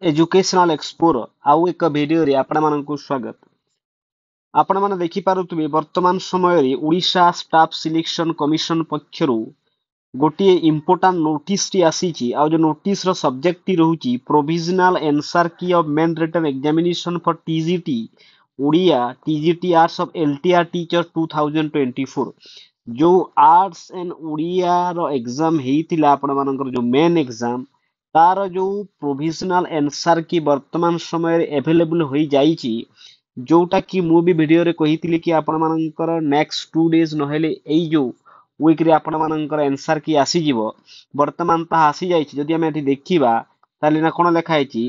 Educational एक्सपोर आउ एक video रे आपण मानकु स्वागत। आपण माने देखि पारुथबे वर्तमान समय रे ओडिशा स्टाफ सिलेक्शन कमिशन पक्षरु गोटिए इंपोर्टेंट नोटिस टी आसीची आ जो नोटिस रो सब्जेक्ट टी रहूची provisional answer key of main written examination for TGT Odia TGT arts of LTR teacher 2024 जो आर्ट्स एंड ओडिया रो एग्जाम हेतिला आपण मानकर जो मेन एग्जाम तार जो प्रोविजनल आंसर की वर्तमान समय अवेलेबल होई जाईची जोटा कि मु भी वीडियो रे कहितली कि आपण मानकर नेक्स्ट 2 डेज नहेले एई जो वीक रे आपण मानकर आंसर की आसी जीवो वर्तमान ता आसी जाईची जदि हम एठी देखिबा ताले ना कोन लेखा आइची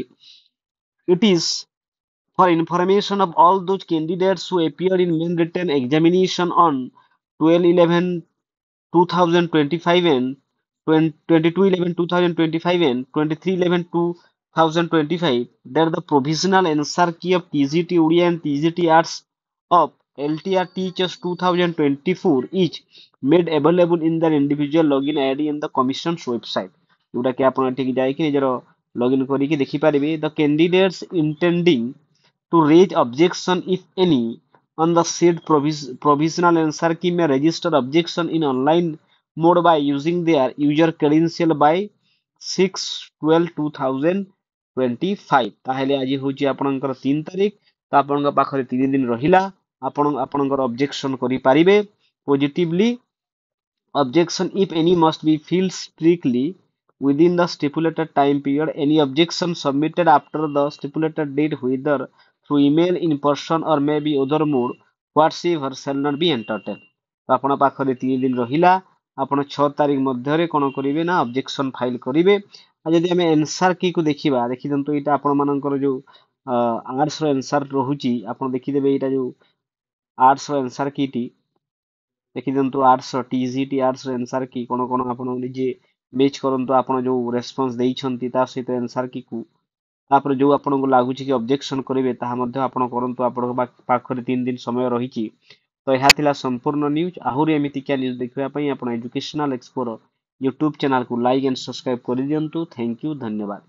it is for information of all those candidates who appear in main written examination on 12/11/2025 and 22/11/2025 and 23/11/2025 that the provisional answer key of TGT Odia and TGT Arts of LTR Teachers 2024 is made available in their individual login ID in the commission's website जोटा कि आपण ठीक जाई कि निजरो login करी कि देखि पारिबे the candidates intending to raise objection if any on the said provisional answer key may register objection in online mode by using their user credential by 6/12/2025 ताहेले आज होची आपनकर 3 तारिख तो आपनका पाखरे 3 दिन रहिला आपण आपनकर ऑब्जेक्शन करि पारिबे positively objection if any must be filled strictly within the stipulated time period any objection submitted after the stipulated date whether through email in person or maybe other mode whatsoever shall not be entertained तो आपण पाखरे 3 दिन रहिला आपण 6 तारिख मध्य रे कोन करिवे ना ऑब्जेक्शन फाइल करिवे आ जदि हमें आंसर की को देखिबा देखि दंतो एटा आपण मानकर जो आर्ट्स रो आंसर रहुची आपण देखि देबे एटा जो आर्ट्स रो आंसर कीटी देखि दंतो आर्ट्स टीजीटी आर्ट्स रो आंसर की कोन कोन आपण निजे मैच करंतो आपण जो रेस्पॉन्स देई छंती ता सहित आंसर की को तापर जो आपण को लागुची कि ऑब्जेक्शन करिवे ताहा मध्ये आपण करंतो आपण पाखरे 3 दिन समय रहिची तो यह थिला संपूर्ण न्यूज आहुरी एमिति क्या न्यूज देखिबा पई आपण एजुकेशनल एक्सप्लोरर यूट्यूब चैनल को लाइक एंड सब्सक्राइब करि दियंतु थैंक यू धन्यवाद।